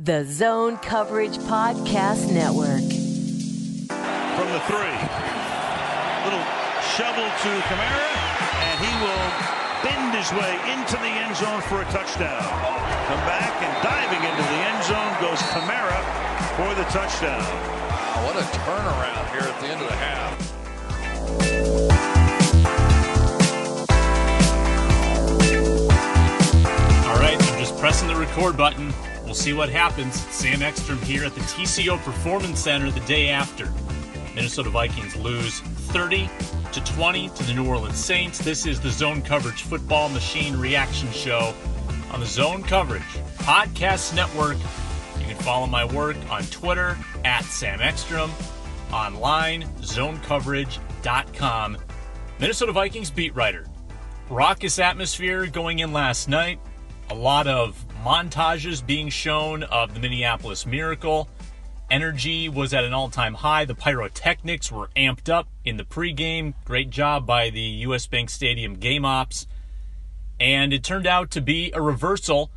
The Zone Coverage Podcast Network. From the three. Little shovel to Kamara, and he will bend his way into the end zone for a touchdown. Come back and diving into the end zone goes Kamara for the touchdown. Wow, what a turnaround here at the end of the half. All right, I'm just pressing the record button. We'll see what happens. Sam Ekstrom here at the TCO Performance Center the day after Minnesota Vikings lose 30-20 to the New Orleans Saints. This is the Zone Coverage Football Machine Reaction Show on the Zone Coverage Podcast Network. You can follow my work on Twitter at Sam Ekstrom, online, zonecoverage.com. Minnesota Vikings beat writer. Raucous atmosphere going in last night. A lot of montages being shown of the Minneapolis Miracle. Energy was at an all-time high. The pyrotechnics were amped up in the pregame. Great job by the U.S. Bank Stadium game ops. And it turned out to be a reversal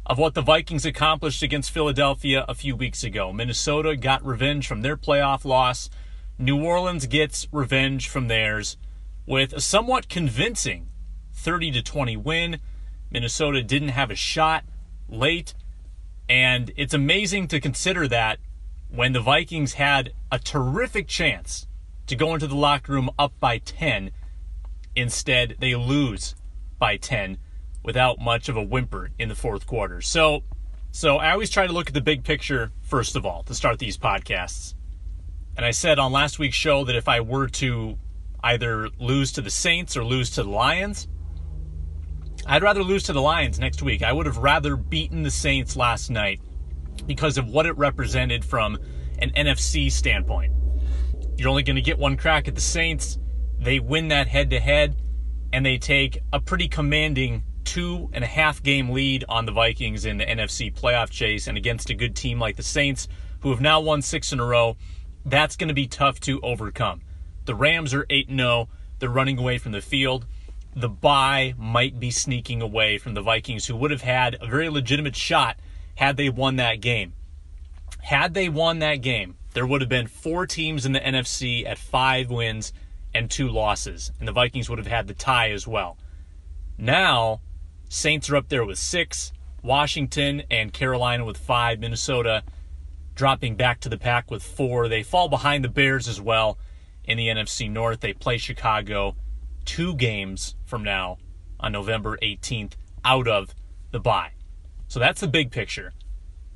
of what the Vikings accomplished against Philadelphia a few weeks ago. Minnesota got revenge from their playoff loss. New Orleans gets revenge from theirs with a somewhat convincing 30-20 win. Minnesota didn't have a shot late, and it's amazing to consider that when the Vikings had a terrific chance to go into the locker room up by 10, instead they lose by 10 without much of a whimper in the fourth quarter. So I always try to look at the big picture first of all to start these podcasts. And I said on last week's show that if I were to either lose to the Saints or lose to the Lions, I'd rather lose to the Lions next week. I would have rather beaten the Saints last night because of what it represented from an NFC standpoint. You're only going to get one crack at the Saints. They win that head-to-head, and they take a pretty commanding 2.5 game lead on the Vikings in the NFC playoff chase. And against a good team like the Saints, who have now won 6 in a row, that's going to be tough to overcome. The Rams are 8-0. They're running away from the field. The bye might be sneaking away from the Vikings, who would have had a very legitimate shot had they won that game. Had they won that game, there would have been 4 teams in the NFC at 5 wins and 2 losses, and the Vikings would have had the tie as well. Now, Saints are up there with 6, Washington and Carolina with 5, Minnesota dropping back to the pack with 4. They fall behind the Bears as well in the NFC North. They play Chicago 2 games from now on November 18th out of the bye. So that's the big picture.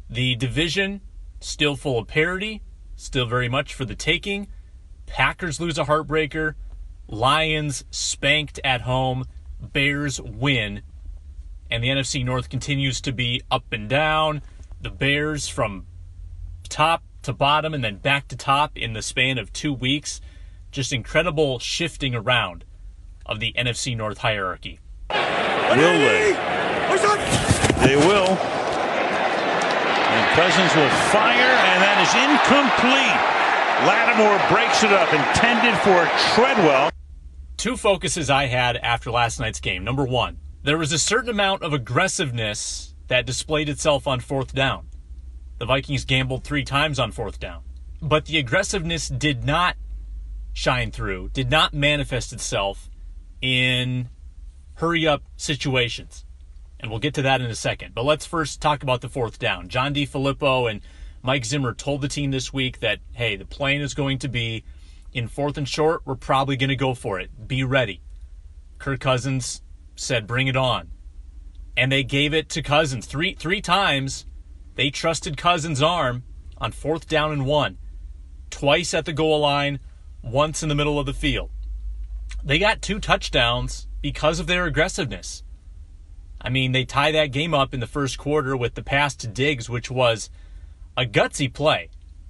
The division still full of parity, still very much for the taking. Packers lose a heartbreaker. Lions spanked at home. Bears win. And the NFC North continues to be up and down. The Bears from top to bottom and then back to top in the span of 2 weeks. Just incredible shifting around of the NFC North hierarchy. Will they? They will. And Cousins will fire, and that is incomplete. Lattimore breaks it up, intended for Treadwell. 2 focuses I had after last night's game. Number 1, there was a certain amount of aggressiveness that displayed itself on 4th down. The Vikings gambled 3 times on 4th down. But the aggressiveness did not shine through, did not manifest itself in hurry-up situations. And we'll get to that in a second. But let's first talk about the 4th down. John DeFilippo and Mike Zimmer told the team this week that, hey, the plan is going to be in 4th and short, we're probably going to go for it. Be ready. Kirk Cousins said, bring it on. And they gave it to Cousins. Three times they trusted Cousins' arm on 4th down and 1. Twice at the goal line, once in the middle of the field. They got 2 touchdowns because of their aggressiveness. I mean, they tie that game up in the first quarter with the pass to Diggs, which was a gutsy play.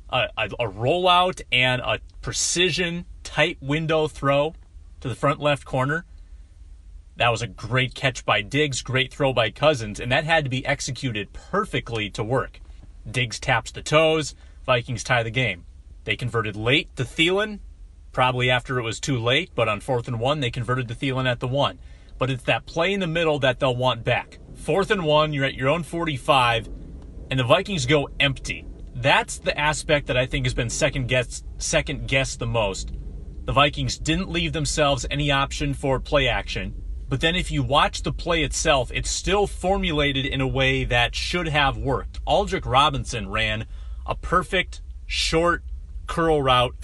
A rollout and a precision, tight window throw to the front left corner. That was a great catch by Diggs, great throw by Cousins, and that had to be executed perfectly to work. Diggs taps the toes, Vikings tie the game. They converted late to Thielen, probably after it was too late, but on 4th and 1, they converted to Thielen at the 1. But it's that play in the middle that they'll want back. 4th and 1, you're at your own 45. and the Vikings go empty. That's the aspect that I think has been second guessed the most. The Vikings didn't leave themselves any option for play action. But then if you watch the play itself, it's still formulated in a way that should have worked. Aldrick Robinson ran a perfect short curl route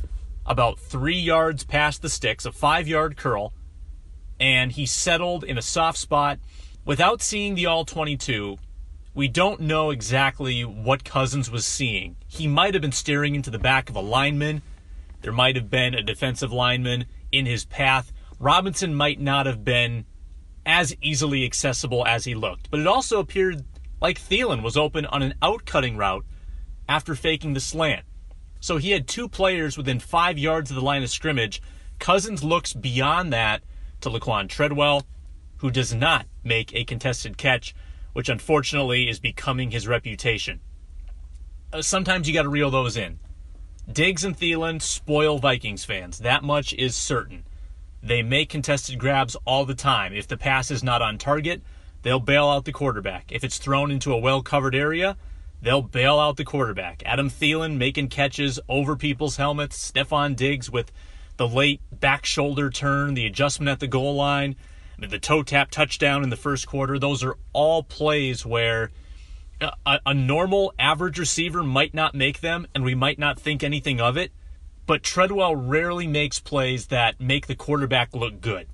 about 3 yards past the sticks, a 5-yard curl, and he settled in a soft spot. Without seeing the all-22, we don't know exactly what Cousins was seeing. He might have been staring into the back of a lineman. There might have been a defensive lineman in his path. Robinson might not have been as easily accessible as he looked. But it also appeared like Thielen was open on an out-cutting route after faking the slant. So he had 2 players within 5 yards of the line of scrimmage. Cousins looks beyond that to Laquan Treadwell, who does not make a contested catch, which unfortunately is becoming his reputation. Sometimes you got to reel those in. Diggs and Thielen spoil Vikings fans. That much is certain. They make contested grabs all the time. If the pass is not on target, they'll bail out the quarterback. If it's thrown into a well-covered area, they'll bail out the quarterback. Adam Thielen making catches over people's helmets. Stephon Diggs with the late back shoulder turn, the adjustment at the goal line, the toe tap touchdown in the first quarter. Those are all plays where a normal average receiver might not make them, and we might not think anything of it. But Treadwell rarely makes plays that make the quarterback look good.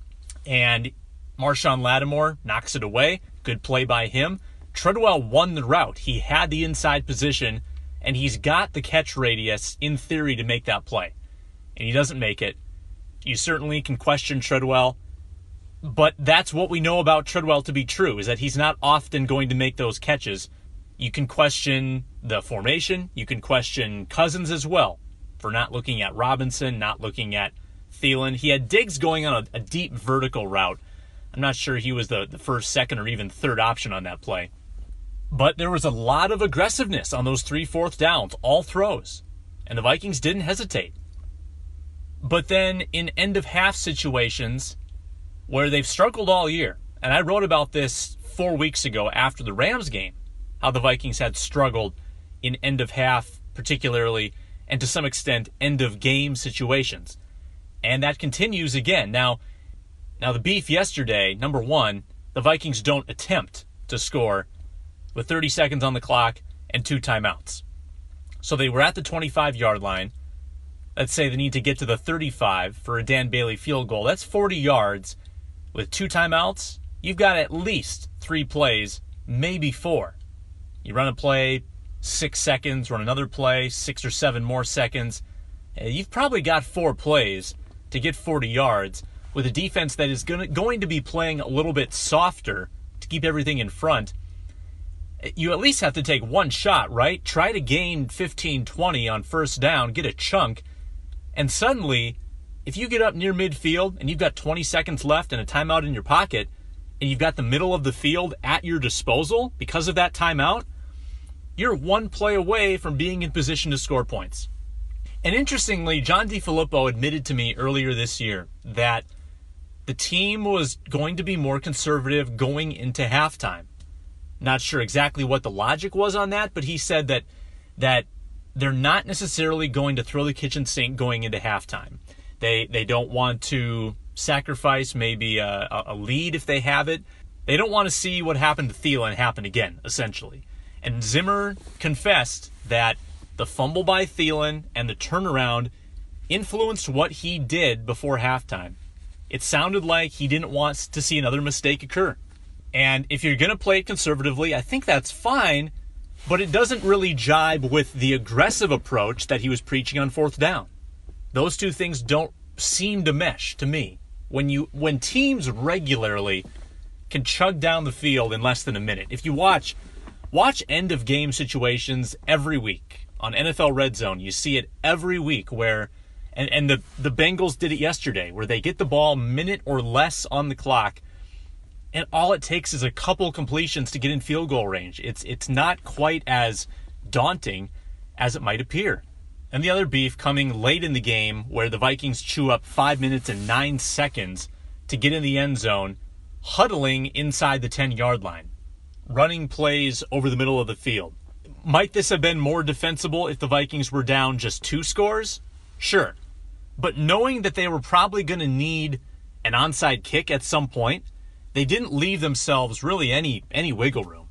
And Marshawn Lattimore knocks it away. Good play by him. Treadwell won the route. He had the inside position, and he's got the catch radius, in theory, to make that play. And he doesn't make it. You certainly can question Treadwell, but that's what we know about Treadwell to be true, is that he's not often going to make those catches. You can question the formation. You can question Cousins as well for not looking at Robinson, not looking at Thielen. He had Diggs going on a deep vertical route. I'm not sure he was the first, second, or even third option on that play. But there was a lot of aggressiveness on those 3 4th downs, all throws. And the Vikings didn't hesitate. But then in end-of-half situations where they've struggled all year, and I wrote about this 4 weeks ago after the Rams game, how the Vikings had struggled in end-of-half particularly, and to some extent end-of-game situations. And that continues again. Now the beef yesterday, number one, the Vikings don't attempt to score with 30 seconds on the clock and 2 timeouts. So they were at the 25-yard line. Let's say they need to get to the 35 for a Dan Bailey field goal. That's 40 yards. With 2 timeouts, you've got at least 3 plays, maybe 4. You run a play, 6 seconds, run another play, 6 or 7 more seconds. You've probably got 4 plays to get 40 yards with a defense that is going to be playing a little bit softer to keep everything in front. You at least have to take 1 shot, right? Try to gain 15-20 on first down, get a chunk, and suddenly, if you get up near midfield and you've got 20 seconds left and a timeout in your pocket, and you've got the middle of the field at your disposal because of that timeout, you're 1 play away from being in position to score points. And interestingly, John DeFilippo admitted to me earlier this year that the team was going to be more conservative going into halftime. Not sure exactly what the logic was on that, but he said that they're not necessarily going to throw the kitchen sink going into halftime. They don't want to sacrifice maybe a lead if they have it. They don't want to see what happened to Thielen happen again, essentially. And Zimmer confessed that the fumble by Thielen and the turnaround influenced what he did before halftime. It sounded like he didn't want to see another mistake occur. And if you're going to play it conservatively, I think that's fine, but it doesn't really jibe with the aggressive approach that he was preaching on 4th down. Those 2 things don't seem to mesh to me. When teams regularly can chug down the field in less than a minute. If you watch end of game situations every week on NFL Red Zone, you see it every week where and the Bengals did it yesterday, where they get the ball a minute or less on the clock, and all it takes is a couple completions to get in field goal range. It's not quite as daunting as it might appear. And the other beef coming late in the game where the Vikings chew up 5 minutes and 9 seconds to get in the end zone, huddling inside the 10-yard line, running plays over the middle of the field. Might this have been more defensible if the Vikings were down just 2 scores? Sure. But knowing that they were probably going to need an onside kick at some point, they didn't leave themselves really any wiggle room.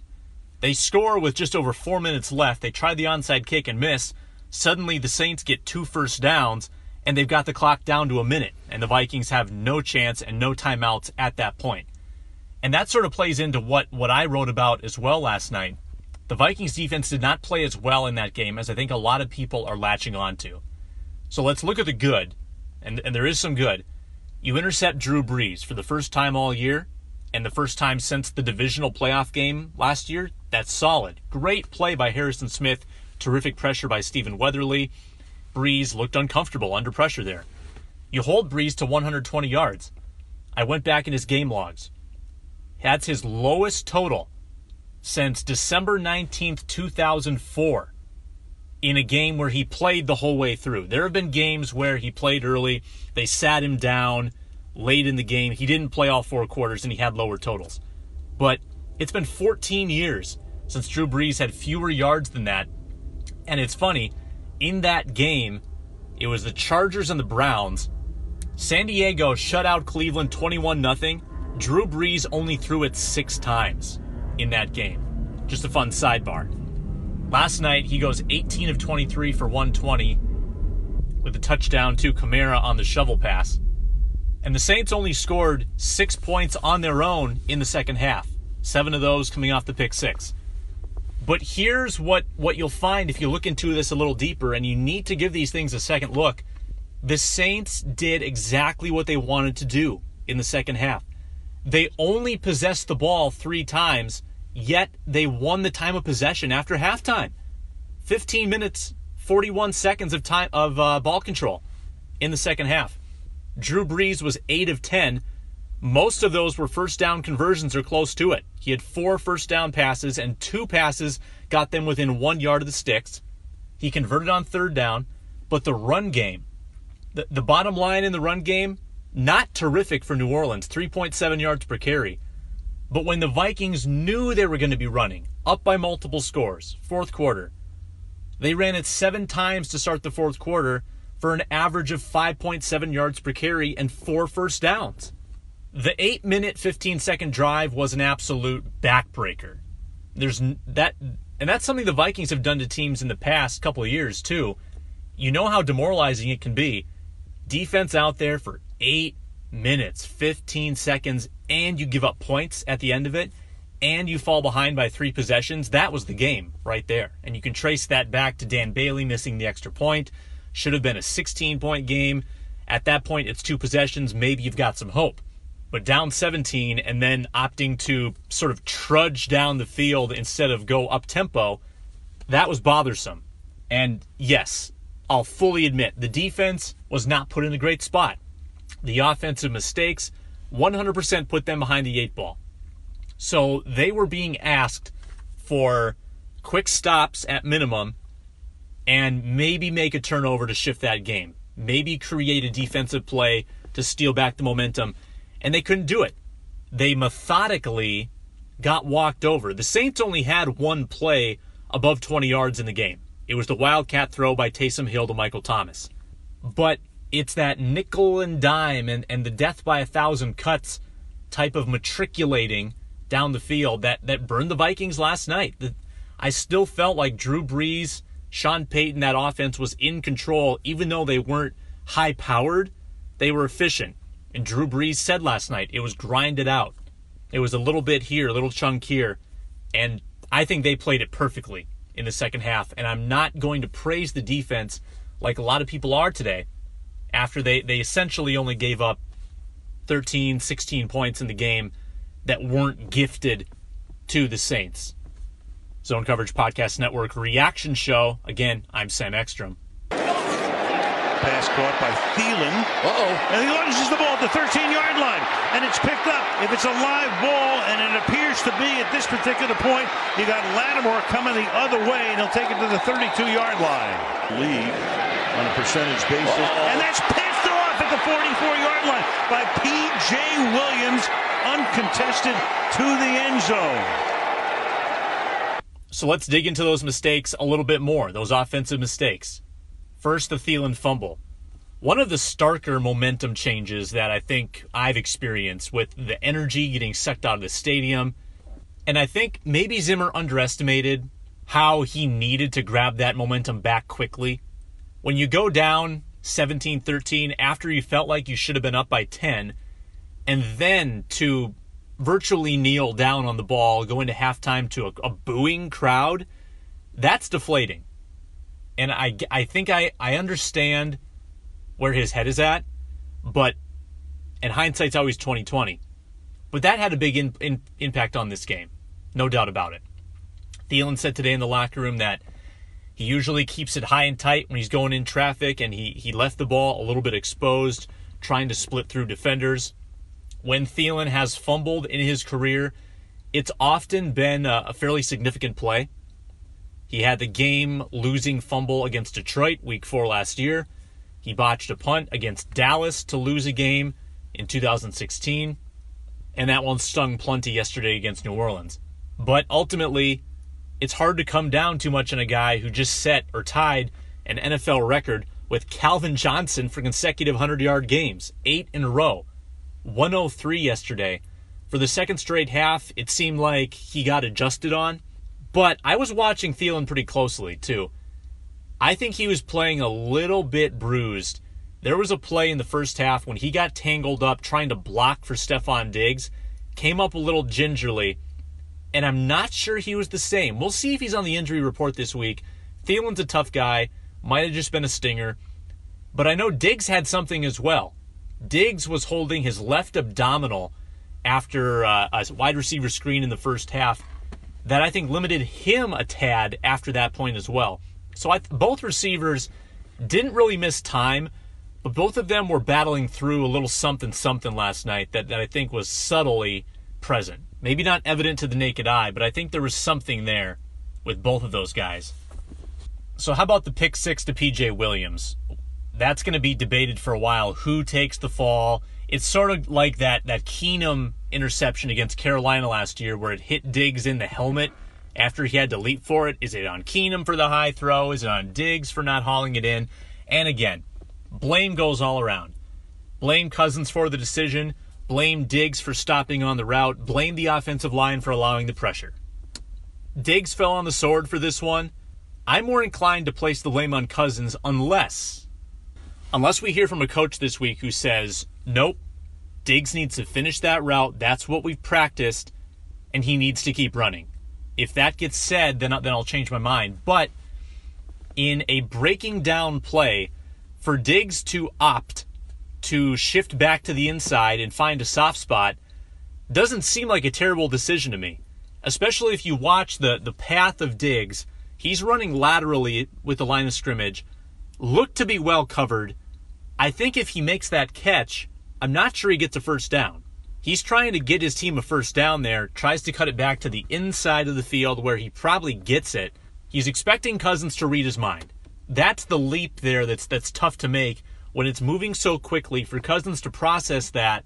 They score with just over 4 minutes left. They try the onside kick and miss. Suddenly the Saints get 2 first downs, and they've got the clock down to a minute, and the Vikings have no chance and no timeouts at that point. And that sort of plays into what I wrote about as well last night. The Vikings defense did not play as well in that game as I think a lot of people are latching on to. So let's look at the good, and there is some good. You intercept Drew Brees for the first time all year, and the first time since the divisional playoff game last year. That's solid. Great play by Harrison Smith. Terrific pressure by Stephen Weatherly. Brees looked uncomfortable under pressure there. You hold Brees to 120 yards. I went back in his game logs. That's his lowest total since December 19th, 2004, in a game where he played the whole way through. There have been games where he played early, they sat him down late in the game, he didn't play all 4 quarters, and he had lower totals. But it's been 14 years since Drew Brees had fewer yards than that. And it's funny, in that game, it was the Chargers and the Browns. San Diego shut out Cleveland 21-0. Drew Brees only threw it 6 times in that game. Just a fun sidebar. Last night, he goes 18 of 23 for 120 with a touchdown to Kamara on the shovel pass. And the Saints only scored 6 points on their own in the second half. 7 of those coming off the pick 6. But here's what you'll find if you look into this a little deeper, and you need to give these things a second look. The Saints did exactly what they wanted to do in the second half. They only possessed the ball 3 times, yet they won the time of possession after halftime. 15 minutes, 41 seconds of time of ball control in the second half. Drew Brees was 8 of 10. Most of those were first down conversions or close to it. He had 4 first down passes, and 2 passes got them within 1 yard of the sticks. He converted on 3rd down, but the run game, the bottom line in the run game, not terrific for New Orleans, 3.7 yards per carry. But when the Vikings knew they were going to be running, up by multiple scores, 4th quarter, they ran it 7 times to start the 4th quarter for an average of 5.7 yards per carry and 4 first downs. The 8-minute, 15-second drive was an absolute backbreaker. And that's something the Vikings have done to teams in the past couple of years, too. You know how demoralizing it can be. Defense out there for 8 minutes, 15 seconds, and you give up points at the end of it, and you fall behind by 3 possessions. That was the game right there. And you can trace that back to Dan Bailey missing the extra point. Should have been a 16-point game. At that point, it's 2 possessions. Maybe you've got some hope. But down 17 and then opting to sort of trudge down the field instead of go up-tempo, that was bothersome. And yes, I'll fully admit, the defense was not put in a great spot. The offensive mistakes 100% put them behind the 8 ball. So they were being asked for quick stops at minimum and maybe make a turnover to shift that game. Maybe create a defensive play to steal back the momentum. And they couldn't do it. They methodically got walked over. The Saints only had 1 play above 20 yards in the game. It was the wildcat throw by Taysom Hill to Michael Thomas. But it's that nickel and dime and the death by 1,000 cuts type of matriculating down the field that burned the Vikings last night. I still felt like Drew Brees, Sean Payton, that offense was in control. Even though they weren't high-powered, they were efficient. And Drew Brees said last night, it was grinded out. It was a little bit here, a little chunk here. And I think they played it perfectly in the second half. And I'm not going to praise the defense like a lot of people are today after they essentially only gave up 13, 16 points in the game that weren't gifted to the Saints. Zone Coverage Podcast Network reaction show. Again, I'm Sam Ekstrom. Pass caught by Thielen. And he launches the ball at the 13-yard line. And it's picked up. If it's a live ball, and it appears to be at this particular point, you got Lattimore coming the other way, and he'll take it to the 32-yard line. League on a percentage basis. And that's passed off at the 44-yard line by P.J. Williams, uncontested to the end zone. So let's dig into those mistakes a little bit more, those offensive mistakes. First, the Thielen fumble. One of the starker momentum changes that I think I've experienced with the energy getting sucked out of the stadium. And I think maybe Zimmer underestimated how he needed to grab that momentum back quickly. When you go down 17-13 after you felt like you should have been up by 10, and then to virtually kneel down on the ball, go into halftime to a booing crowd, that's deflating. And I think I understand where his head is at, but, and hindsight's always 20/20. But that had a big impact on this game, no doubt about it. Thielen said today in the locker room that he usually keeps it high and tight when he's going in traffic, and he left the ball a little bit exposed, trying to split through defenders. When Thielen has fumbled in his career, it's often been a fairly significant play. He had the game-losing fumble against Detroit week 4 last year. He botched a punt against Dallas to lose a game in 2016. And that one stung plenty yesterday against New Orleans. But ultimately, it's hard to come down too much on a guy who just set or tied an NFL record with Calvin Johnson for consecutive 100-yard games, 8 in a row. 103 yesterday. For the second straight half, it seemed like he got adjusted on. But I was watching Thielen pretty closely, too. I think he was playing a little bit bruised. There was a play in the first half when he got tangled up trying to block for Stephon Diggs, came up a little gingerly, and I'm not sure he was the same. We'll see if he's on the injury report this week. Thielen's a tough guy, might have just been a stinger, but I know Diggs had something as well. Diggs was holding his left abdominal after a wide receiver screen in the first half that I think limited him a tad after that point as well. So both receivers didn't really miss time, but both of them were battling through a little something last night that I think was subtly present. Maybe not evident to the naked eye, but I think there was something there with both of those guys. So how about the pick six to P.J. Williams? That's going to be debated for a while. Who takes the fall? It's sort of like that Keenum interception against Carolina last year where it hit Diggs in the helmet after he had to leap for it. Is it on Keenum for the high throw? Is it on Diggs for not hauling it in? And again, blame goes all around. Blame Cousins for the decision. Blame Diggs for stopping on the route. Blame the offensive line for allowing the pressure. Diggs fell on the sword for this one. I'm more inclined to place the blame on Cousins unless we hear from a coach this week who says, nope, Diggs needs to finish that route. That's what we've practiced, and he needs to keep running. If that gets said, then I'll change my mind. But in a breaking down play, for Diggs to opt to shift back to the inside and find a soft spot doesn't seem like a terrible decision to me, especially if you watch the path of Diggs. He's running laterally with the line of scrimmage, looked to be well covered. I think if he makes that catch, I'm not sure he gets a first down. He's trying to get his team a first down there, tries to cut it back to the inside of the field where he probably gets it. He's expecting Cousins to read his mind. That's the leap there that's tough to make when it's moving so quickly. For Cousins to process that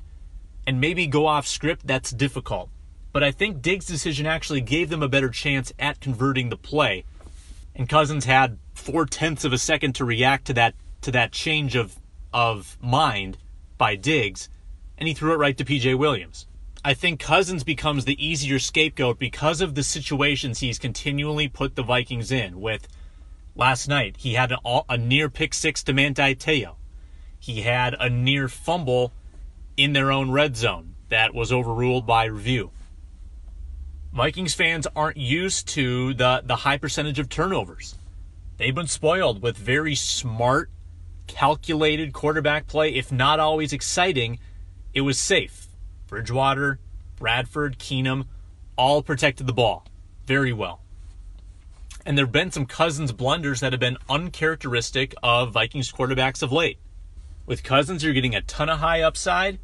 and maybe go off script, that's difficult. But I think Diggs' decision actually gave them a better chance at converting the play. And Cousins had 0.4 of a second to react to that change of mind by Diggs, and he threw it right to P.J. Williams. I think Cousins becomes the easier scapegoat because of the situations he's continually put the Vikings in. With last night, he had a near pick six to Manti Te'o. He had a near fumble in their own red zone that was overruled by review. Vikings fans aren't used to the high percentage of turnovers. They've been spoiled with very smart, calculated quarterback play. If not always exciting, it was safe. Bridgewater, Bradford, Keenum, all protected the ball very well. And there have been some Cousins blunders that have been uncharacteristic of Vikings quarterbacks of late. With Cousins, you're getting a ton of high upside,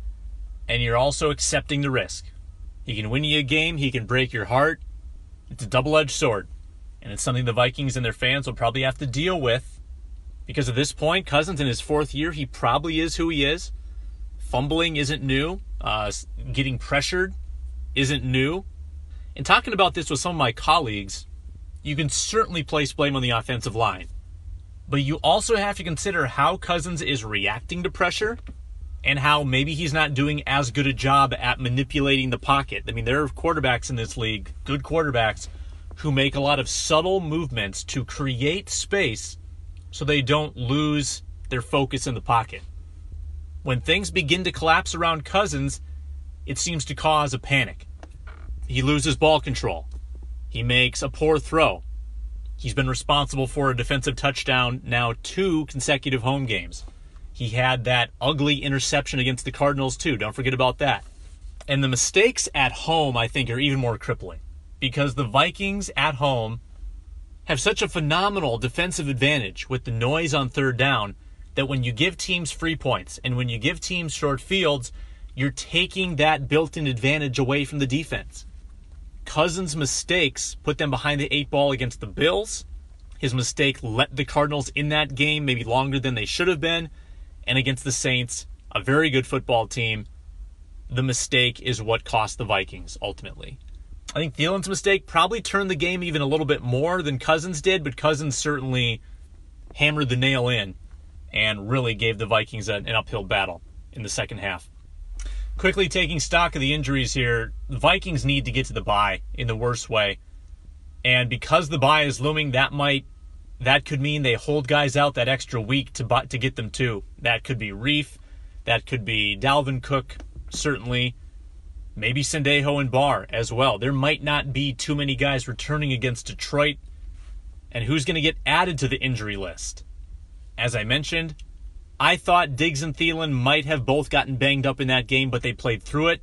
and you're also accepting the risk. He can win you a game. He can break your heart. It's a double-edged sword. And it's something the Vikings and their fans will probably have to deal with. Because at this point, Cousins in his fourth year, he probably is who he is. Fumbling isn't new. Getting pressured isn't new. And talking about this with some of my colleagues, you can certainly place blame on the offensive line. But you also have to consider how Cousins is reacting to pressure and how maybe he's not doing as good a job at manipulating the pocket. I mean, there are quarterbacks in this league, good quarterbacks, who make a lot of subtle movements to create space so they don't lose their focus in the pocket. When things begin to collapse around Cousins, it seems to cause a panic. He loses ball control. He makes a poor throw. He's been responsible for a defensive touchdown now 2 consecutive home games. He had that ugly interception against the Cardinals too. Don't forget about that. And the mistakes at home, I think, are even more crippling because the Vikings at home have such a phenomenal defensive advantage with the noise on third down that when you give teams free points and when you give teams short fields, you're taking that built-in advantage away from the defense. Cousins' mistakes put them behind the 8 ball against the Bills. His mistake let the Cardinals in that game maybe longer than they should have been. And against the Saints, a very good football team, the mistake is what cost the Vikings ultimately. I think Thielen's mistake probably turned the game even a little bit more than Cousins did, but Cousins certainly hammered the nail in and really gave the Vikings an uphill battle in the second half. Quickly taking stock of the injuries here, the Vikings need to get to the bye in the worst way. And because the bye is looming, that could mean they hold guys out that extra week to get them to. That could be Reef. That could be Dalvin Cook, certainly. Maybe Sendejo and Barr as well. There might not be too many guys returning against Detroit. And who's going to get added to the injury list? As I mentioned, I thought Diggs and Thielen might have both gotten banged up in that game, but they played through it.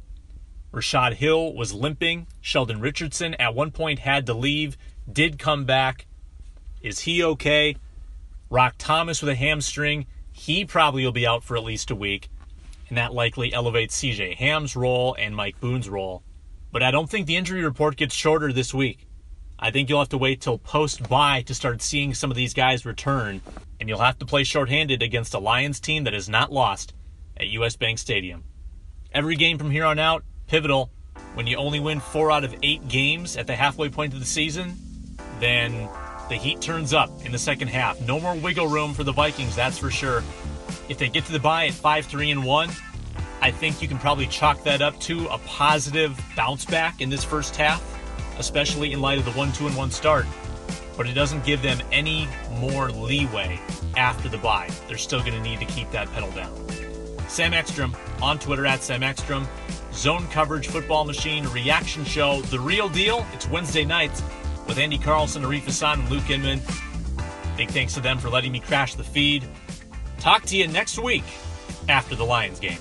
Rashad Hill was limping. Sheldon Richardson at one point had to leave, did come back. Is he okay? Rock Thomas with a hamstring. He probably will be out for at least a week. And that likely elevates C.J. Ham's role and Mike Boone's role. But I don't think the injury report gets shorter this week. I think you'll have to wait till post-bye to start seeing some of these guys return. And you'll have to play shorthanded against a Lions team that has not lost at US Bank Stadium. Every game from here on out, pivotal. When you only win 4 out of 8 games at the halfway point of the season, then the heat turns up in the second half. No more wiggle room for the Vikings, that's for sure. If they get to the bye at 5-3-1, I think you can probably chalk that up to a positive bounce back in this first half, especially in light of the 1-2-1 start. But it doesn't give them any more leeway after the bye. They're still going to need to keep that pedal down. Sam Ekstrom on Twitter at Sam Ekstrom. Zone Coverage Football Machine Reaction Show. The Real Deal. It's Wednesday nights with Andy Carlson, Arif Hassan, and Luke Inman. Big thanks to them for letting me crash the feed. Talk to you next week after the Lions game.